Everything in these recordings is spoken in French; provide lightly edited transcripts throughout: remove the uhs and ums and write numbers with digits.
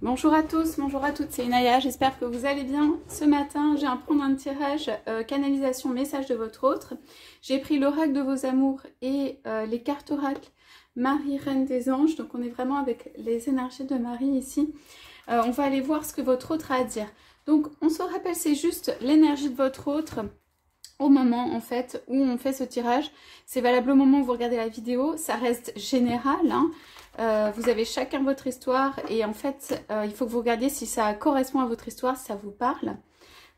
Bonjour à tous, bonjour à toutes, c'est Inaya, j'espère que vous allez bien. Ce matin, j'ai à prendre un tirage canalisation message de votre autre. J'ai pris l'oracle de vos amours et les cartes oracles Marie, Reine des Anges. Donc on est vraiment avec les énergies de Marie ici. On va aller voir ce que votre autre a à dire. Donc on se rappelle, c'est juste l'énergie de votre autre au moment en fait où on fait ce tirage. C'est valable au moment où vous regardez la vidéo, ça reste général, hein. Vous avez chacun votre histoire et en fait il faut que vous regardiez si ça correspond à votre histoire, si ça vous parle.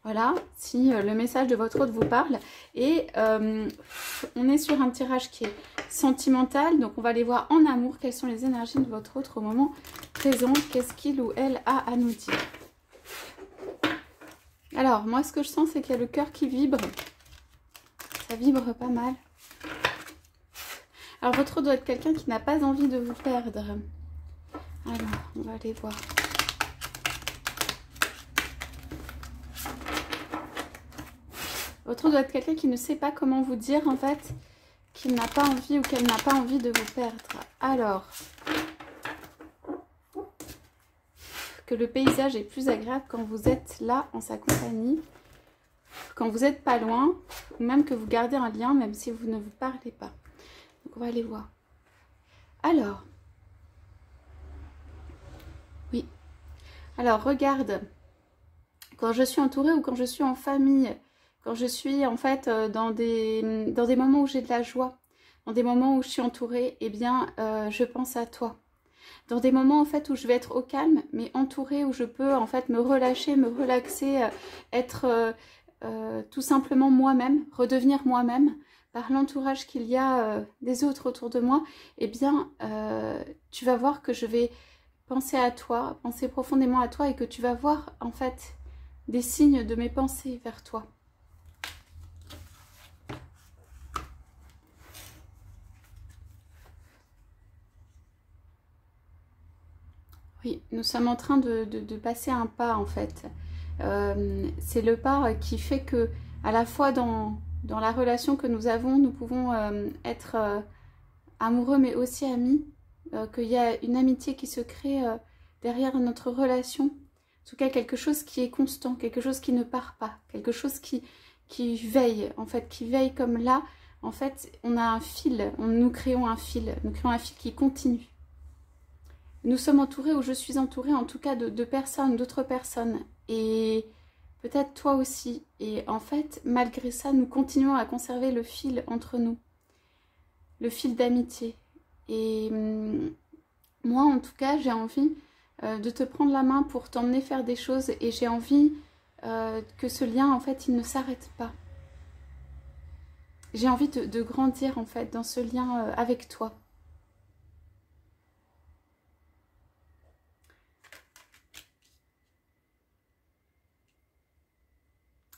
Voilà, si le message de votre autre vous parle. Et on est sur un tirage qui est sentimental, donc on va aller voir en amour quelles sont les énergies de votre autre au moment présent, qu'est-ce qu'il ou elle a à nous dire. Alors moi ce que je sens c'est qu'il y a le cœur qui vibre, ça vibre pas mal. Alors votre autre doit être quelqu'un qui n'a pas envie de vous perdre. Alors on va aller voir. Votre autre doit être quelqu'un qui ne sait pas comment vous dire en fait qu'il n'a pas envie ou qu'elle n'a pas envie de vous perdre. Alors, que le paysage est plus agréable quand vous êtes là en sa compagnie, quand vous n'êtes pas loin, ou même que vous gardez un lien même si vous ne vous parlez pas. Donc on va aller voir. Alors, oui. Alors regarde, quand je suis entourée ou quand je suis en famille, quand je suis en fait dans des moments où j'ai de la joie, dans des moments où je suis entourée, eh bien je pense à toi. Dans des moments en fait où je vais être au calme, mais entourée, où je peux en fait me relâcher, me relaxer, être tout simplement moi-même, redevenir moi-même, par l'entourage qu'il y a des autres autour de moi, eh bien tu vas voir que je vais penser à toi, penser profondément à toi et que tu vas voir en fait des signes de mes pensées vers toi. Oui, nous sommes en train de passer un pas en fait. C'est le pas qui fait que à la fois dans la relation que nous avons, nous pouvons être amoureux mais aussi amis, qu'il y a une amitié qui se crée derrière notre relation. En tout cas quelque chose qui est constant, quelque chose qui ne part pas, quelque chose qui veille, en fait, qui veille comme là. En fait, on a un fil, nous créons un fil qui continue. Nous sommes entourés, ou je suis entourée en tout cas de personnes, d'autres personnes. Et peut-être toi aussi. Et en fait, malgré ça, nous continuons à conserver le fil entre nous. Le fil d'amitié. Et moi, en tout cas, j'ai envie de te prendre la main pour t'emmener faire des choses. Et j'ai envie que ce lien, en fait, il ne s'arrête pas. J'ai envie de grandir, en fait, dans ce lien avec toi.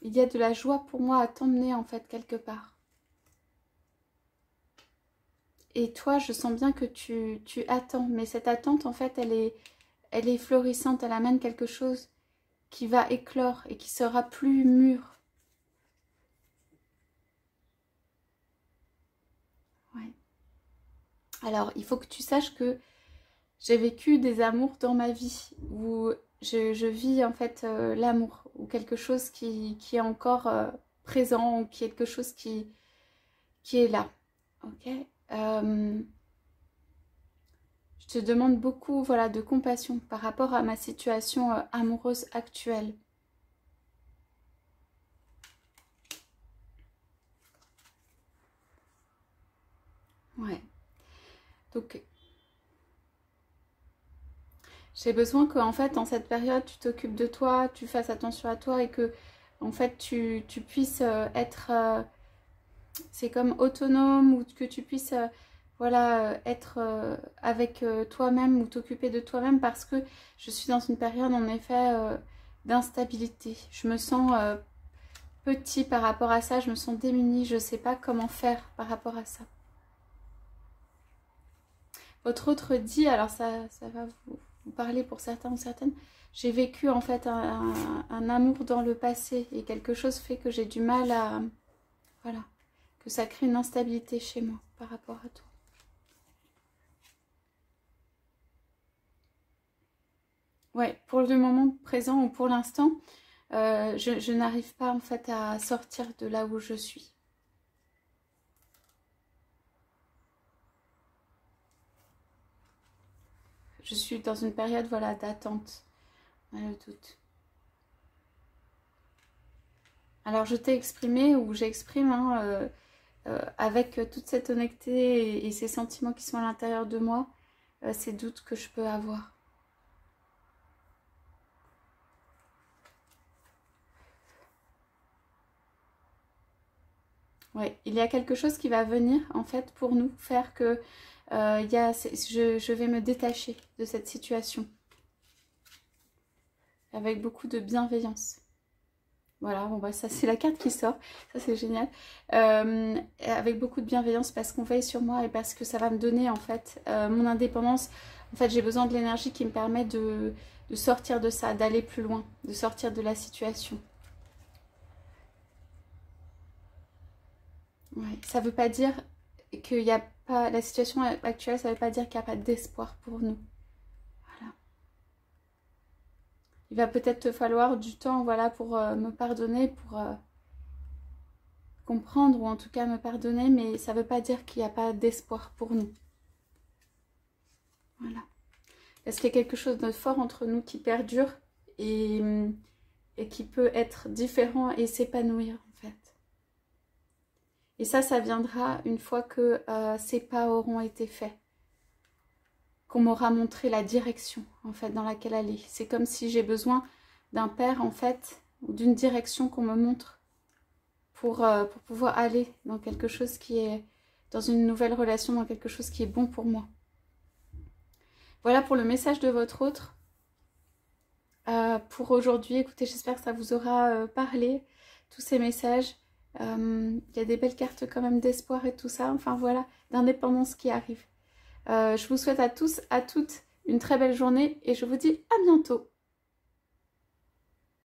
Il y a de la joie pour moi à t'emmener en fait quelque part. Et toi, je sens bien que tu attends. Mais cette attente en fait, elle est florissante. Elle amène quelque chose qui va éclore et qui sera plus mûr. Ouais. Alors, il faut que tu saches que j'ai vécu des amours dans ma vie où je vis en fait l'amour. Ou quelque chose qui est encore présent. Ou quelque chose qui est là. Ok. Je te demande beaucoup voilà, de compassion par rapport à ma situation amoureuse actuelle. Ouais. Donc, j'ai besoin que, en fait, en cette période, tu t'occupes de toi, tu fasses attention à toi et que, en fait, tu puisses être... c'est comme autonome ou que tu puisses... voilà, être avec toi-même ou t'occuper de toi-même parce que je suis dans une période en effet d'instabilité. Je me sens petit par rapport à ça, je me sens démunie, je ne sais pas comment faire par rapport à ça. Votre autre dit, alors ça va vous parler pour certains ou certaines, j'ai vécu en fait un amour dans le passé et quelque chose fait que j'ai du mal à... Voilà, que ça crée une instabilité chez moi par rapport à toi. Ouais, pour le moment présent ou pour l'instant, je n'arrive pas en fait à sortir de là où je suis. Je suis dans une période, voilà, d'attente, le doute. Alors je t'ai exprimé, ou j'exprime, hein, avec toute cette honnêteté et ces sentiments qui sont à l'intérieur de moi, ces doutes que je peux avoir. Ouais, il y a quelque chose qui va venir en fait pour nous faire que je vais me détacher de cette situation avec beaucoup de bienveillance. Voilà, bon bah ça c'est la carte qui sort, ça c'est génial. Avec beaucoup de bienveillance parce qu'on veille sur moi et parce que ça va me donner en fait mon indépendance. En fait j'ai besoin de l'énergie qui me permet de sortir de ça, d'aller plus loin, de sortir de la situation. Ouais, ça veut pas dire qu'il n'y a pas, la situation actuelle, ça veut pas dire qu'il n'y a pas d'espoir pour nous. Voilà. Il va peut-être te falloir du temps, voilà, pour me pardonner, pour comprendre ou en tout cas me pardonner, mais ça veut pas dire qu'il n'y a pas d'espoir pour nous. Voilà. Parce qu'il y a quelque chose de fort entre nous qui perdure et qui peut être différent et s'épanouir en fait. Et ça viendra une fois que ces pas auront été faits. Qu'on m'aura montré la direction en fait dans laquelle aller. C'est comme si j'ai besoin d'un père en fait, ou d'une direction qu'on me montre pour pouvoir aller dans quelque chose qui est, dans une nouvelle relation, dans quelque chose qui est bon pour moi. Voilà pour le message de votre autre. Pour aujourd'hui, écoutez, j'espère que ça vous aura parlé, tous ces messages. Il y a des belles cartes quand même d'espoir et tout ça, enfin voilà, d'indépendance qui arrive. Je vous souhaite à tous, à toutes, une très belle journée et je vous dis à bientôt.